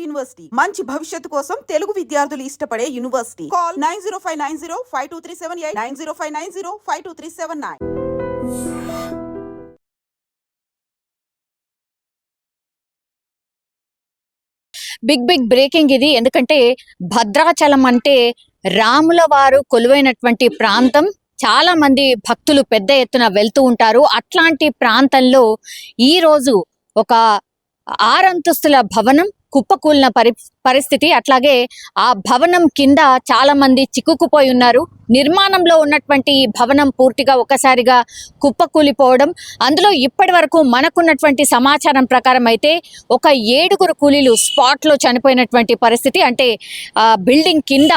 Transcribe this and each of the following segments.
University మంచి భవిష్యత్తు కోసం తెలుగు విద్యార్థులు ఇష్టపడే యూనివర్సిటీ. కాల్ 9059052378 9059052379. బిగ్ బ్రేకింగ్ ఇది. ఎందుకంటే భద్రాచలం అంటే రాముల వారు కొలువైనటువంటి ప్రాంతం. చాలా మంది భక్తులు పెద్ద ఎత్తున వెళ్తూ ఉంటారు. అట్లాంటి ప్రాంతంలో ఈ రోజు ఒక 6 అంతస్తుల భవనం కుప్పకూలిన పరిస్థితి. అట్లాగే ఆ భవనం కింద చాలా మంది చిక్కుకుపోయి ఉన్నారు. నిర్మాణంలో ఉన్నటువంటి ఈ భవనం పూర్తిగా ఒకసారిగా కుప్పకూలిపోవడం. అందులో ఇప్పటి వరకు మనకున్నటువంటి సమాచారం ప్రకారం అయితే ఒక 7 కూలీలు స్పాట్లో చనిపోయినటువంటి పరిస్థితి. అంటే బిల్డింగ్ కింద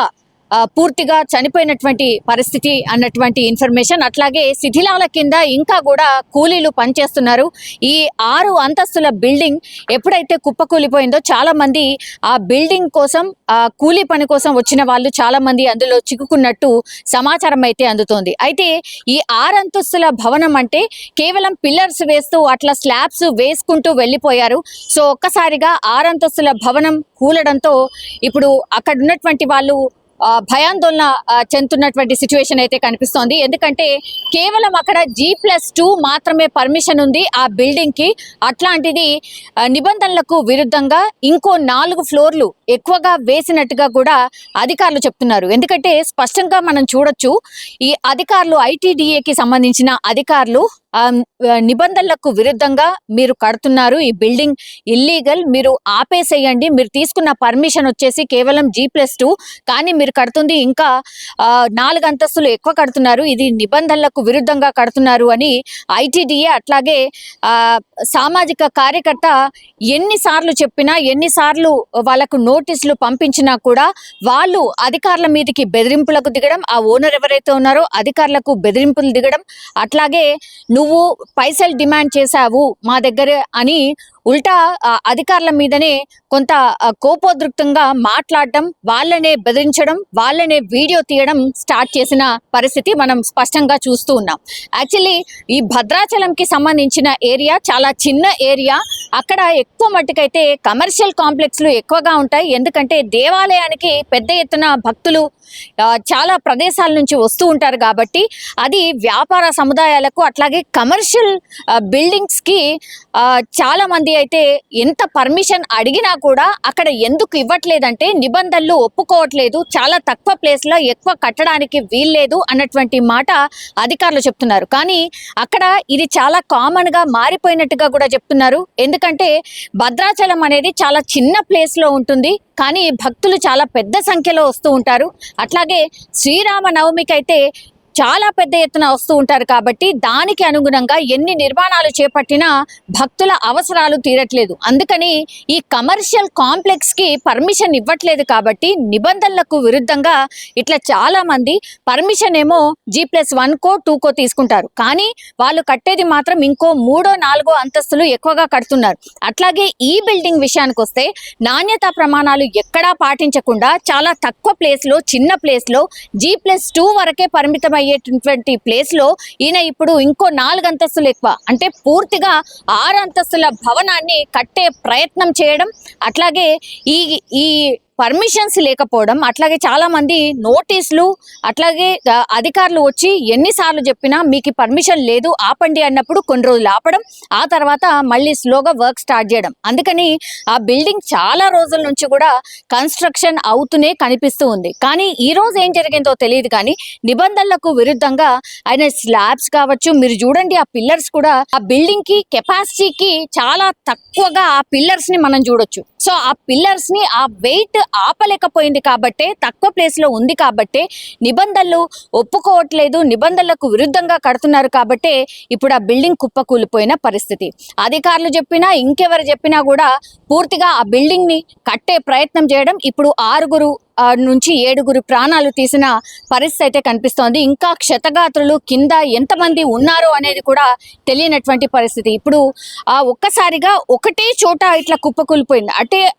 పూర్తిగా చనిపోయినటువంటి పరిస్థితి అన్నటువంటి ఇన్ఫర్మేషన్. అట్లాగే శిథిలాల కింద ఇంకా కూడా కూలీలు పనిచేస్తున్నారు. ఈ 6 అంతస్తుల బిల్డింగ్ ఎప్పుడైతే కుప్పకూలిపోయిందో చాలా మంది ఆ బిల్డింగ్ కోసం కూలీ పని కోసం వచ్చిన వాళ్ళు చాలా మంది అందులో చిక్కుకున్నట్టు సమాచారం అయితే అందుతోంది. అయితే ఈ 6 అంతస్తుల భవనం అంటే కేవలం పిల్లర్స్ వేస్తూ అట్లా స్లాబ్స్ వేసుకుంటూ వెళ్ళిపోయారు. సో ఒక్కసారిగా 6 అంతస్తుల భవనం కూలడంతో ఇప్పుడు అక్కడ ఉన్నటువంటి వాళ్ళు భయాందోళన చెందుతున్నటువంటి సిచ్యువేషన్ అయితే కనిపిస్తోంది. ఎందుకంటే కేవలం అక్కడ G+2 మాత్రమే పర్మిషన్ ఉంది ఆ బిల్డింగ్ కి. అట్లాంటిది నిబంధనలకు విరుద్ధంగా ఇంకో 4 ఫ్లోర్లు ఎక్కువగా వేసినట్టుగా కూడా అధికారులు చెప్తున్నారు. ఎందుకంటే స్పష్టంగా మనం చూడొచ్చు, ఈ అధికారులు ITDAకి సంబంధించిన అధికారులు నిబంధనలకు విరుద్ధంగా మీరు కడుతున్నారు, ఈ బిల్డింగ్ ఇల్లీగల్, మీరు ఆపేసేయండి, మీరు తీసుకున్న పర్మిషన్ వచ్చేసి కేవలం G+2 కానీ మీరు కడుతుంది ఇంకా 4 అంతస్తులు ఎక్కువ కడుతున్నారు, ఇది నిబంధనలకు విరుద్ధంగా కడుతున్నారు అని ITDA అట్లాగే సామాజిక కార్యకర్త ఎన్నిసార్లు చెప్పినా ఎన్నిసార్లు వాళ్ళకు నోటీసులు పంపించినా కూడా వాళ్ళు అధికారుల మీదకి బెదిరింపులకు దిగడం, ఆ ఓనర్ ఎవరైతే ఉన్నారో అధికారులకు బెదిరింపులు దిగడం, అట్లాగే నువ్వు పైసలు డిమాండ్ చేశావు మా దగ్గర అని ఉల్టా అధికారుల మీదనే కొంత కోపోద్రిక్తంగా మాట్లాడడం, వాళ్ళనే బెదిరించడం, వాళ్ళనే వీడియో తీయడం స్టార్ట్ చేసిన పరిస్థితి మనం స్పష్టంగా చూస్తూ ఉన్నాం. యాక్చువల్లీ ఈ భద్రాచలంకి సంబంధించిన ఏరియా చాలా చిన్న ఏరియా. అక్కడ ఎక్కువ మట్టుకైతే కమర్షియల్ కాంప్లెక్స్లు ఎక్కువగా ఉంటాయి. ఎందుకంటే దేవాలయానికి పెద్ద ఎత్తున భక్తులు చాలా ప్రదేశాల నుంచి వస్తూ ఉంటారు కాబట్టి అది వ్యాపార సముదాయాలకు అట్లాగే కమర్షియల్ బిల్డింగ్స్కి చాలా మంది అయితే ఎంత పర్మిషన్ అడిగినా కూడా అక్కడ ఎందుకు ఇవ్వట్లేదంటే నిబంధనలు ఒప్పుకోవట్లేదు, చాలా తక్కువ ప్లేస్లో ఎక్కువ కట్టడానికి వీల్లేదు అన్నటువంటి మాట అధికారులు చెప్తున్నారు. కానీ అక్కడ ఇది చాలా కామన్గా మారిపోయినట్టుగా కూడా చెప్తున్నారు. ఎందుకంటే భద్రాచలం అనేది చాలా చిన్న ప్లేస్లో ఉంటుంది, కానీ భక్తులు చాలా పెద్ద సంఖ్యలో వస్తూ ఉంటారు. అట్లాగే శ్రీరామనవమికి అయితే చాలా పెద్ద ఎత్తున వస్తూ ఉంటారు కాబట్టి దానికి అనుగుణంగా ఎన్ని నిర్మాణాలు చేపట్టినా భక్తుల అవసరాలు తీరట్లేదు. అందుకని ఈ కమర్షియల్ కాంప్లెక్స్కి పర్మిషన్ ఇవ్వట్లేదు కాబట్టి నిబంధనలకు విరుద్ధంగా ఇట్లా చాలా మంది పర్మిషన్ ఏమో G+1కో 2కో తీసుకుంటారు, కానీ వాళ్ళు కట్టేది మాత్రం ఇంకో 3, 4 అంతస్తులు ఎక్కువగా కడుతున్నారు. అట్లాగే ఈ బిల్డింగ్ విషయానికి వస్తే నాణ్యతా ప్రమాణాలు ఎక్కడా పాటించకుండా చాలా తక్కువ ప్లేస్లో, చిన్న ప్లేస్లో G+2 వరకే పరిమితమై అయ్యేటువంటి ప్లేస్ లో ఈయన ఇప్పుడు ఇంకో 4 అంతస్తులు ఎక్కువ అంటే పూర్తిగా 6 అంతస్తుల భవనాన్ని కట్టే ప్రయత్నం చేయడం, అట్లాగే ఈ పర్మిషన్స్ లేకపోవడం, అట్లాగే చాలా మంది నోటీసులు, అట్లాగే అధికారులు వచ్చి ఎన్నిసార్లు చెప్పినా మీకు పర్మిషన్ లేదు ఆపండి అన్నప్పుడు కొన్ని రోజులు ఆపడం, ఆ తర్వాత మళ్ళీ స్లోగా వర్క్ స్టార్ట్ చేయడం. అందుకని ఆ బిల్డింగ్ చాలా రోజుల నుంచి కూడా కన్స్ట్రక్షన్ అవుతూనే కనిపిస్తూ ఉంది. కానీ ఈ రోజు ఏం జరిగిందో తెలియదు, కానీ నిబంధనలకు విరుద్ధంగా ఆయన స్లాబ్స్ కావచ్చు, మీరు చూడండి ఆ పిల్లర్స్ కూడా ఆ బిల్డింగ్ కి కెపాసిటీకి చాలా తక్కువగా ఆ పిల్లర్స్ ని మనం చూడొచ్చు. సో ఆ పిల్లర్స్ ని ఆ వెయిట్ ఆపలేకపోయింది కాబట్టి, తక్కువ ప్లేస్ లో ఉంది కాబట్టి నిబంధనలు ఒప్పుకోవట్లేదు, నిబంధనలకు విరుద్ధంగా కడుతున్నారు కాబట్టి ఇప్పుడు ఆ బిల్డింగ్ కుప్పకూలిపోయిన పరిస్థితి. అధికారులు చెప్పినా ఇంకెవరు చెప్పినా కూడా పూర్తిగా ఆ బిల్డింగ్ ని కట్టే ప్రయత్నం చేయడం, ఇప్పుడు 6 నుంచి 7 ప్రాణాలు తీసిన పరిస్థితి అయితే కనిపిస్తోంది. ఇంకా క్షతగాత్రులు కింద ఎంతమంది ఉన్నారు అనేది కూడా తెలియనటువంటి పరిస్థితి. ఇప్పుడు ఒక్కసారిగా ఒకటే చోట ఇట్లా కుప్పకూలిపోయింది,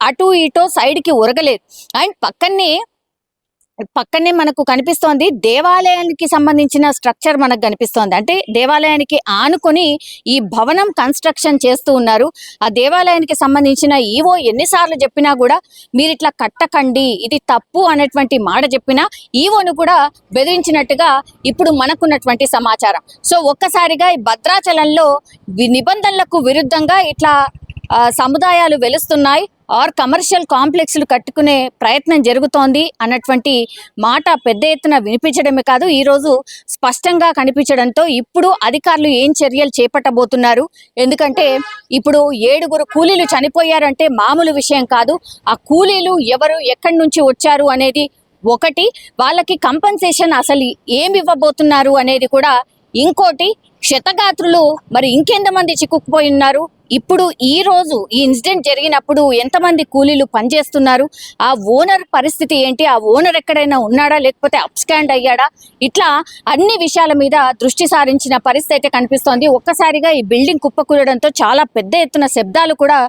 అటు ఇటో సైడ్కి ఒరగలేదు. అండ్ పక్కనే పక్కనే మనకు కనిపిస్తోంది దేవాలయానికి సంబంధించిన స్ట్రక్చర్ మనకు కనిపిస్తోంది. అంటే దేవాలయానికి ఆనుకొని ఈ భవనం కన్స్ట్రక్షన్ చేస్తూ ఉన్నారు. ఆ దేవాలయానికి సంబంధించిన ఈవో ఎన్నిసార్లు చెప్పినా కూడా మీరు ఇట్లా కట్టకండి, ఇది తప్పు అనేటువంటి మాట చెప్పినా ఈవోను కూడా బెదిరించినట్టుగా ఇప్పుడు మనకున్నటువంటి సమాచారం. సో ఒక్కసారిగా ఈ భద్రాచలంలో నిబంధనలకు విరుద్ధంగా ఇట్లా సముదాయాలు వెలుస్తున్నాయి ఆర్ కమర్షియల్ కాంప్లెక్స్లు కట్టుకునే ప్రయత్నం జరుగుతోంది అన్నటువంటి మాట పెద్ద ఎత్తున వినిపించడమే కాదు, ఈరోజు స్పష్టంగా కనిపించడంతో ఇప్పుడు అధికారులు ఏం చర్యలు చేపట్టబోతున్నారు. ఎందుకంటే ఇప్పుడు 7 కూలీలు చనిపోయారంటే మామూలు విషయం కాదు. ఆ కూలీలు ఎవరు, ఎక్కడి నుంచి వచ్చారు అనేది ఒకటి, వాళ్ళకి కంపెన్సేషన్ అసలు ఏమి ఇవ్వబోతున్నారు అనేది కూడా ఇంకోటి. క్షతగాత్రులు మరి ఇంకెంతమంది చిక్కుకుపోయి ఉన్నారు, ఇప్పుడు ఈ రోజు ఈ ఇన్సిడెంట్ జరిగినప్పుడు ఎంతమంది కూలీలు పనిచేస్తున్నారు, ఆ ఓనర్ పరిస్థితి ఏంటి, ఆ ఓనర్ ఎక్కడైనా ఉన్నాడా లేకపోతే అప్స్కాండ్ అయ్యాడా, ఇట్లా అన్ని విషయాల మీద దృష్టి సారించిన పరిస్థితి అయితే కనిపిస్తోంది. ఒక్కసారిగా ఈ బిల్డింగ్ కుప్పకూలడంతో చాలా పెద్ద ఎత్తున శబ్దాలు కూడా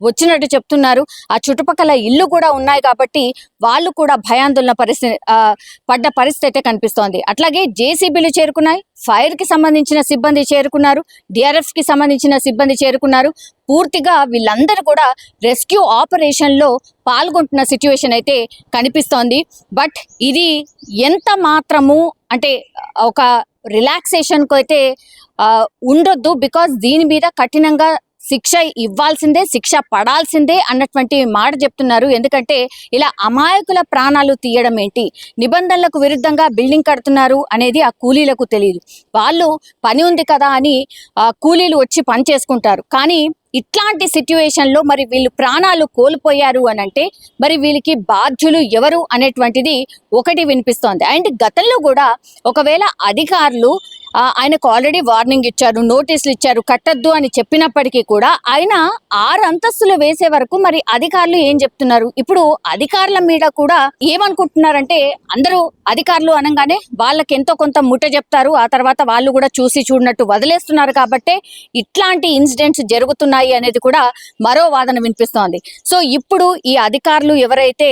వచ్చినట్టు చెప్తున్నారు. ఆ చుట్టుపక్కల ఇల్లు కూడా ఉన్నాయి కాబట్టి వాళ్ళు కూడా భయాందోళన పడ్డ పరిస్థితి అయితే కనిపిస్తోంది. అట్లాగే జేసీబీలు చేరుకున్నాయి, ఫైర్ కి సంబంధించిన సిబ్బంది చేరుకున్నారు, డిఆర్ఎఫ్ కి సంబంధించిన సిబ్బంది చేరుకున్నారు. పూర్తిగా వీళ్ళందరూ కూడా రెస్క్యూ ఆపరేషన్ లో పాల్గొంటున్న సిచ్యువేషన్ అయితే కనిపిస్తోంది. బట్ ఇది ఎంత మాత్రము అంటే ఒక రిలాక్సేషన్ కు అయితే ఉండొద్దు. బికాస్ దీని మీద కఠినంగా శిక్ష ఇవ్వాల్సిందే, శిక్ష పడాల్సిందే అన్నటువంటి మాట చెప్తున్నారు. ఎందుకంటే ఇలా అమాయకుల ప్రాణాలు తీయడం ఏంటి, నిబంధనలకు విరుద్ధంగా బిల్డింగ్ కడుతున్నారు అనేది ఆ కూలీలకు తెలియదు. వాళ్ళు పని ఉంది కదా అని కూలీలు వచ్చి పని చేసుకుంటారు. కానీ ఇట్లాంటి సిచ్యువేషన్లో మరి వీళ్ళు ప్రాణాలు కోల్పోయారు అని అంటే మరి వీళ్ళకి బాధ్యులు ఎవరు అనేటువంటిది ఒకటి వినిపిస్తోంది. అండ్ గతంలో కూడా ఒకవేళ అధికారులు ఆయనకు ఆల్రెడీ వార్నింగ్ ఇచ్చారు, నోటీసులు ఇచ్చారు, కట్టద్దు అని చెప్పినప్పటికీ కూడా ఆయన 6 అంతస్తులు వేసే వరకు మరి అధికారులు ఏం చెప్తున్నారు. ఇప్పుడు అధికారుల మీద కూడా ఏమనుకుంటున్నారంటే అందరూ అధికారులు అనగానే వాళ్ళకి ఎంతో కొంత ముట్ట చెప్తారు, ఆ తర్వాత వాళ్ళు కూడా చూసి చూడనట్టు వదిలేస్తున్నారు కాబట్టి ఇట్లాంటి ఇన్సిడెంట్స్ జరుగుతున్నాయి అనేది కూడా మరో వాదన వినిపిస్తోంది. సో ఇప్పుడు ఈ అధికారులు ఎవరైతే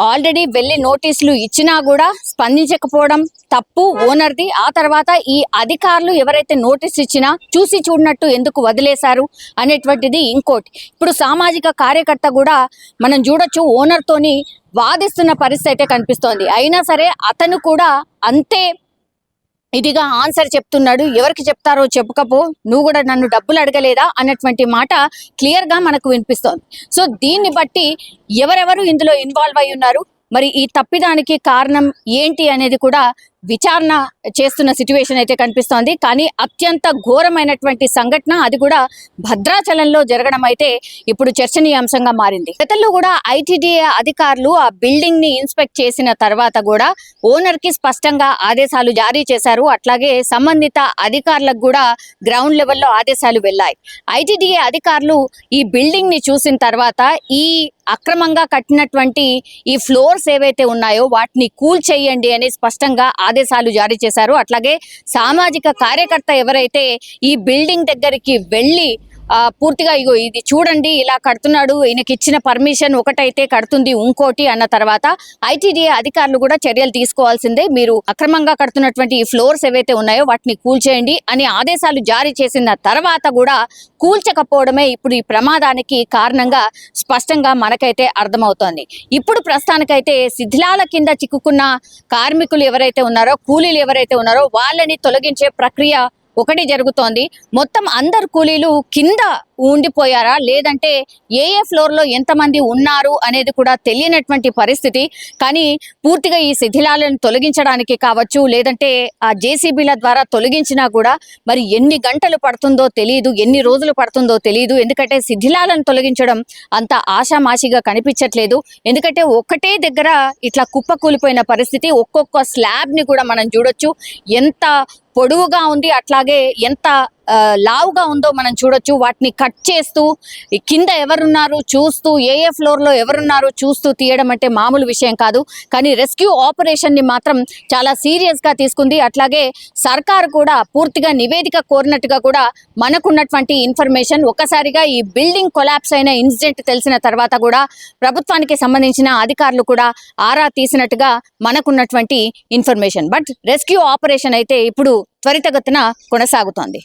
ఆల్రెడీ వెళ్ళి నోటీసులు ఇచ్చినా కూడా స్పందించకపోవడం తప్పు ఓనర్ది. ఆ తర్వాత ఈ అధికారులు ఎవరైతే నోటీస్ ఇచ్చినా చూసి చూడనట్టు ఎందుకు వదిలేశారు అనేటువంటిది ఇంకోటి. ఇప్పుడు సామాజిక కార్యకర్త కూడా మనం చూడొచ్చు ఓనర్ తోని వాదిస్తున్న పరిస్థితి అయితే కనిపిస్తోంది. అయినా సరే అతను కూడా అంతే ఇదిగా ఆన్సర్ చెప్తున్నాడు. ఎవరికి చెప్తారో చెప్పుకపో, నువ్వు కూడా నన్ను డబ్బులు అడగలేదా అన్నటువంటి మాట క్లియర్ గా మనకు వినిపిస్తోంది. సో దీన్ని బట్టి ఎవరెవరు ఇందులో ఇన్వాల్వ్ అయి ఉన్నారు, మరి ఈ తప్పిదానికి కారణం ఏంటి అనేది కూడా విచారణ చేస్తున్న సిచ్యువేషన్ అయితే కనిపిస్తోంది. కానీ అత్యంత ఘోరమైనటువంటి సంఘటన అది కూడా భద్రాచలంలో జరగడం అయితే ఇప్పుడు చర్చనీయాంశంగా మారింది. గతంలో కూడా ఐటీడీఏ అధికారులు ఆ బిల్డింగ్ ని ఇన్స్పెక్ట్ చేసిన తర్వాత కూడా ఓనర్ కి స్పష్టంగా ఆదేశాలు జారీ చేశారు. అట్లాగే సంబంధిత అధికారులకు కూడా గ్రౌండ్ లెవెల్లో ఆదేశాలు వెళ్ళాయి. ఐటీడీఏ అధికారులు ఈ బిల్డింగ్ ని చూసిన తర్వాత ఈ అక్రమంగా కట్టినటువంటి ఈ ఫ్లోర్స్ ఏవైతే ఉన్నాయో వాటిని కూల్ చేయండి అని స్పష్టంగా ఆదేశాలు జారీ చేశారు. అట్లాగే సామాజిక కార్యకర్త ఎవరైతే ఈ బిల్డింగ్ దగ్గరికి వెళ్ళి పూర్తిగా ఇగో ఇది చూడండి ఇలా కడుతున్నాడు, ఈయనకి ఇచ్చిన పర్మిషన్ ఒకటైతే కడుతుంది ఇంకోటి అన్న తర్వాత ఐటీడీఏ అధికారులు కూడా చర్యలు తీసుకోవాల్సిందే, మీరు అక్రమంగా కడుతున్నటువంటి ఈ ఫ్లోర్స్ ఏవైతే ఉన్నాయో వాటిని కూల్చేయండి అని ఆదేశాలు జారీ చేసిన తర్వాత కూడా కూల్చకపోవడమే ఇప్పుడు ఈ ప్రమాదానికి కారణంగా స్పష్టంగా మనకైతే అర్థమవుతోంది. ఇప్పుడు ప్రస్తుతానికైతే శిథిలాల కింద చిక్కుకున్న కార్మికులు ఎవరైతే ఉన్నారో, కూలీలు ఎవరైతే ఉన్నారో వాళ్ళని తొలగించే ప్రక్రియ ఒకటి జరుగుతోంది. మొత్తం అందరు కూలీలు కింద ఉండిపోయారా లేదంటే ఏ ఫ్లోర్ లో ఎంతమంది ఉన్నారు అనేది కూడా తెలియనటువంటి పరిస్థితి. కానీ పూర్తిగా ఈ శిథిలాలను తొలగించడానికి కావచ్చు, లేదంటే ఆ జేసీబీల ద్వారా తొలగించినా కూడా మరి ఎన్ని గంటలు పడుతుందో తెలియదు, ఎన్ని రోజులు పడుతుందో తెలియదు. ఎందుకంటే శిథిలాలను తొలగించడం అంత ఆషామాషిగా కనిపించట్లేదు. ఎందుకంటే ఒక్కటే దగ్గర ఇట్లా కుప్పకూలిపోయిన పరిస్థితి. ఒక్కొక్క స్లాబ్ ని కూడా మనం చూడొచ్చు ఎంత పొడవుగా ఉంది, అట్లాగే ఎంత లావుగా ఉందో మనం చూడొచ్చు. వాటిని కట్ చేస్తూ ఈ కింద ఎవరున్నారు చూస్తూ, ఏ ఫ్లోర్ లో ఎవరున్నారు చూస్తూ తీయడం అంటే మామూలు విషయం కాదు. కానీ రెస్క్యూ ఆపరేషన్ ని మాత్రం చాలా సీరియస్ గా తీసుకుంది. అట్లాగే సర్కార్ కూడా పూర్తిగా నివేదిక కోరినట్టుగా కూడా మనకున్నటువంటి ఇన్ఫర్మేషన్. ఒక్కసారిగా ఈ బిల్డింగ్ కొలాప్స్ అయిన ఇన్సిడెంట్ తెలిసిన తర్వాత కూడా ప్రభుత్వానికి సంబంధించిన అధికారులు కూడా ఆరా తీసినట్టుగా మనకున్నటువంటి ఇన్ఫర్మేషన్. బట్ రెస్క్యూ ఆపరేషన్ అయితే ఇప్పుడు త్వరితగతిన కొనసాగుతోంది.